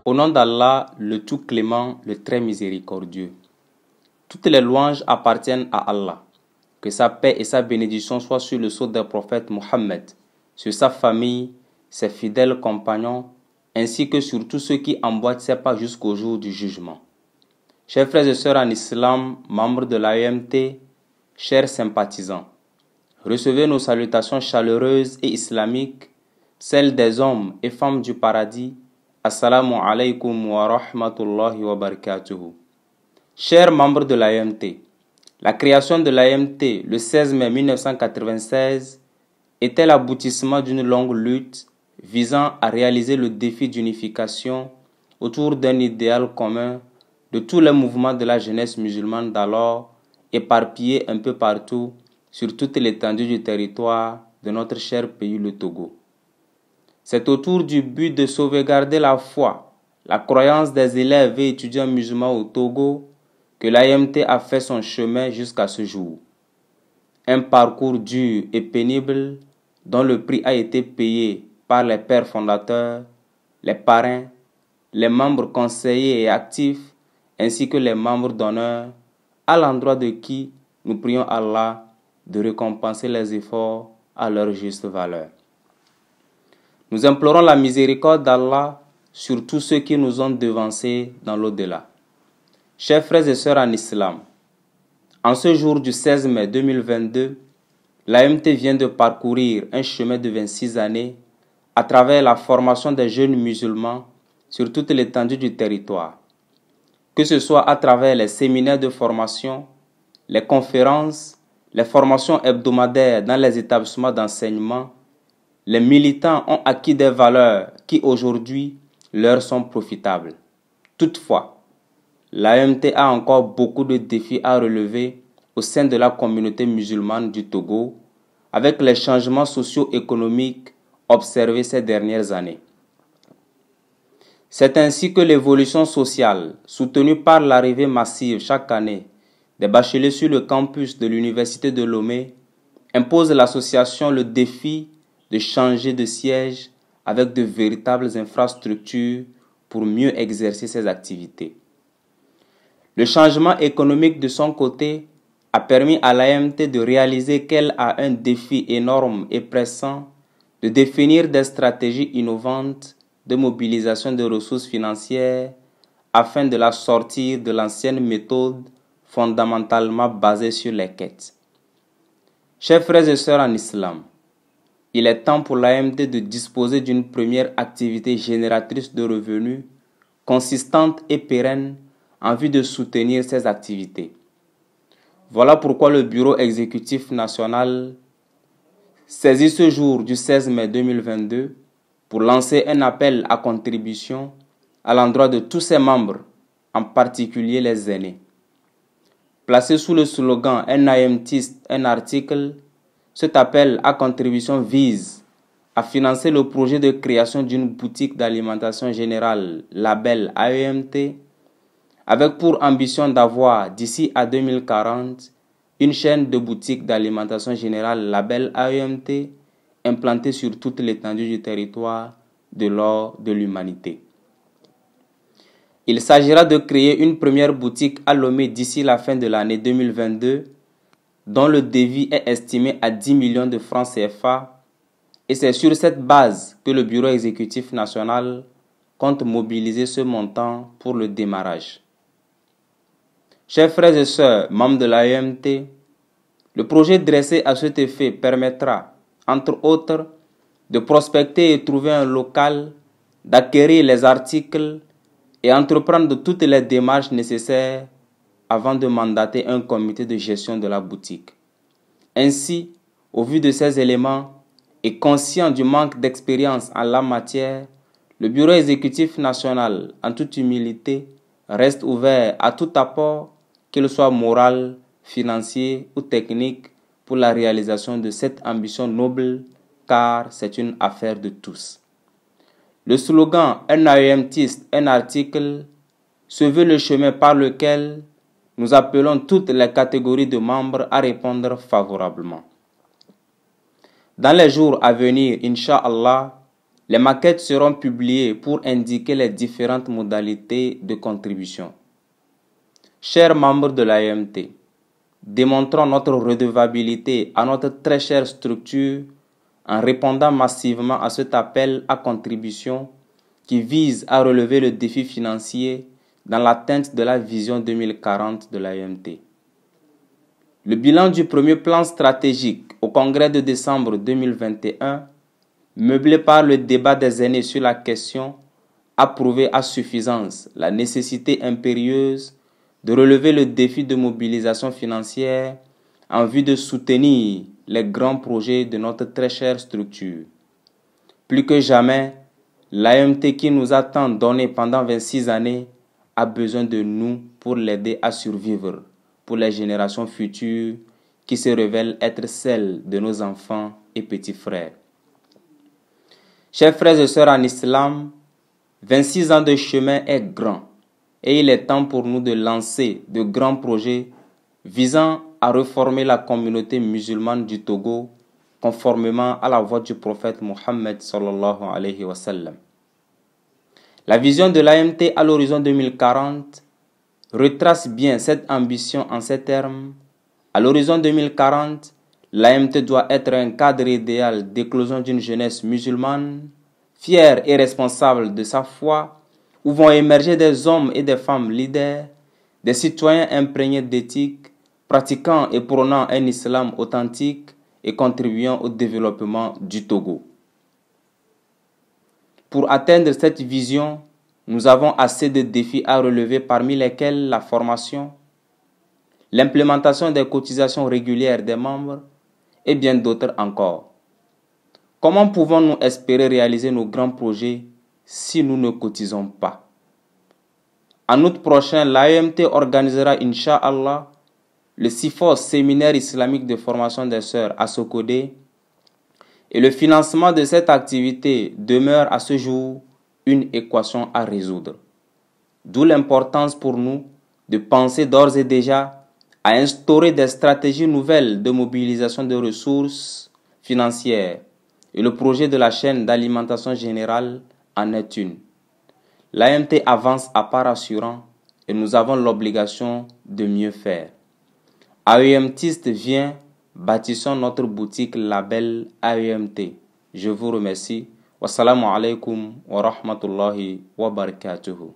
Au nom d'Allah, le tout clément, le très miséricordieux. Toutes les louanges appartiennent à Allah. Que sa paix et sa bénédiction soient sur le sceau du prophète Mohammed, sur sa famille, ses fidèles compagnons, ainsi que sur tous ceux qui emboîtent ses pas jusqu'au jour du jugement. Chers frères et sœurs en islam, membres de l'AEMT, chers sympathisants, recevez nos salutations chaleureuses et islamiques, celles des hommes et femmes du paradis. Assalamu alaikum wa rahmatullahi wa barakatuhu. Chers membres de l'AEMT, la création de l'AEMT le 16 mai 1996 était l'aboutissement d'une longue lutte visant à réaliser le défi d'unification autour d'un idéal commun de tous les mouvements de la jeunesse musulmane d'alors, éparpillés un peu partout sur toute l'étendue du territoire de notre cher pays, le Togo. C'est autour du but de sauvegarder la foi, la croyance des élèves et étudiants musulmans au Togo que l'AEMT a fait son chemin jusqu'à ce jour. Un parcours dur et pénible dont le prix a été payé par les pères fondateurs, les parrains, les membres conseillers et actifs, ainsi que les membres d'honneur, à l'endroit de qui nous prions Allah de récompenser les efforts à leur juste valeur. Nous implorons la miséricorde d'Allah sur tous ceux qui nous ont devancés dans l'au-delà. Chers frères et sœurs en islam, en ce jour du 16 mai 2022, l'AEMT vient de parcourir un chemin de 26 années à travers la formation des jeunes musulmans sur toute l'étendue du territoire. Que ce soit à travers les séminaires de formation, les conférences, les formations hebdomadaires dans les établissements d'enseignement, les militants ont acquis des valeurs qui aujourd'hui leur sont profitables. Toutefois, l'AEMT a encore beaucoup de défis à relever au sein de la communauté musulmane du Togo avec les changements socio-économiques observés ces dernières années. C'est ainsi que l'évolution sociale, soutenue par l'arrivée massive chaque année des bacheliers sur le campus de l'université de Lomé, impose à l'association le défi de changer de siège avec de véritables infrastructures pour mieux exercer ses activités. Le changement économique de son côté a permis à l'AEMT de réaliser qu'elle a un défi énorme et pressant de définir des stratégies innovantes de mobilisation de ressources financières afin de la sortir de l'ancienne méthode fondamentalement basée sur les quêtes. Chers frères et sœurs en islam, il est temps pour l'AEMT de disposer d'une première activité génératrice de revenus, consistante et pérenne en vue de soutenir ces activités. Voilà pourquoi le Bureau exécutif national saisit ce jour du 16 mai 2022 pour lancer un appel à contribution à l'endroit de tous ses membres, en particulier les aînés. Placé sous le slogan « Un AEMTiste, un article », cet appel à contribution vise à financer le projet de création d'une boutique d'alimentation générale label AEMT, avec pour ambition d'avoir, d'ici à 2040, une chaîne de boutiques d'alimentation générale label AEMT implantée sur toute l'étendue du territoire de l'or de l'humanité. Il s'agira de créer une première boutique à Lomé d'ici la fin de l'année 2022, dont le devis est estimé à 10 millions de francs CFA, et c'est sur cette base que le Bureau exécutif national compte mobiliser ce montant pour le démarrage. Chers frères et sœurs, membres de l'AEMT, le projet dressé à cet effet permettra, entre autres, de prospecter et trouver un local, d'acquérir les articles et entreprendre toutes les démarches nécessaires avant de mandater un comité de gestion de la boutique. Ainsi, au vu de ces éléments et conscient du manque d'expérience en la matière, le Bureau exécutif national, en toute humilité, reste ouvert à tout apport, qu'il soit moral, financier ou technique, pour la réalisation de cette ambition noble, car c'est une affaire de tous. Le slogan « Un AEMTiste, un article » se veut le chemin par lequel nous appelons toutes les catégories de membres à répondre favorablement. Dans les jours à venir, Inch'Allah, Les maquettes seront publiées pour indiquer les différentes modalités de contribution. Chers membres de l'AEMT, démontrons notre redevabilité à notre très chère structure en répondant massivement à cet appel à contribution qui vise à relever le défi financier dans l'atteinte de la vision 2040 de l'AEMT. Le bilan du premier plan stratégique au congrès de décembre 2021, meublé par le débat des aînés sur la question, a prouvé à suffisance la nécessité impérieuse de relever le défi de mobilisation financière en vue de soutenir les grands projets de notre très chère structure. Plus que jamais, l'AEMT qui nous a tant donné pendant 26 années a besoin de nous pour l'aider à survivre pour les générations futures qui se révèlent être celles de nos enfants et petits frères. Chers frères et sœurs en islam, 26 ans de chemin est grand et il est temps pour nous de lancer de grands projets visant à réformer la communauté musulmane du Togo conformément à la voie du prophète Mohammed sallallahu alayhi wa sallam. La vision de l'AEMT à l'horizon 2040 retrace bien cette ambition en ces termes. À l'horizon 2040, l'AEMT doit être un cadre idéal d'éclosion d'une jeunesse musulmane, fière et responsable de sa foi, où vont émerger des hommes et des femmes leaders, des citoyens imprégnés d'éthique, pratiquant et prônant un islam authentique et contribuant au développement du Togo. Pour atteindre cette vision, nous avons assez de défis à relever parmi lesquels la formation, l'implémentation des cotisations régulières des membres et bien d'autres encore. Comment pouvons-nous espérer réaliser nos grands projets si nous ne cotisons pas? En août prochain, l'AEMT organisera, Inch'Allah, le CIFOS, séminaire islamique de formation des sœurs à Sokodé, et le financement de cette activité demeure à ce jour une équation à résoudre. D'où l'importance pour nous de penser d'ores et déjà à instaurer des stratégies nouvelles de mobilisation de ressources financières, et le projet de la chaîne d'alimentation générale en est une. L'AEMT avance à pas rassurant et nous avons l'obligation de mieux faire. AEMTiste vient, bâtissons notre boutique label AEMT. Je vous remercie. Wassalamu alaikum wa rahmatullahi wa barakatuhu.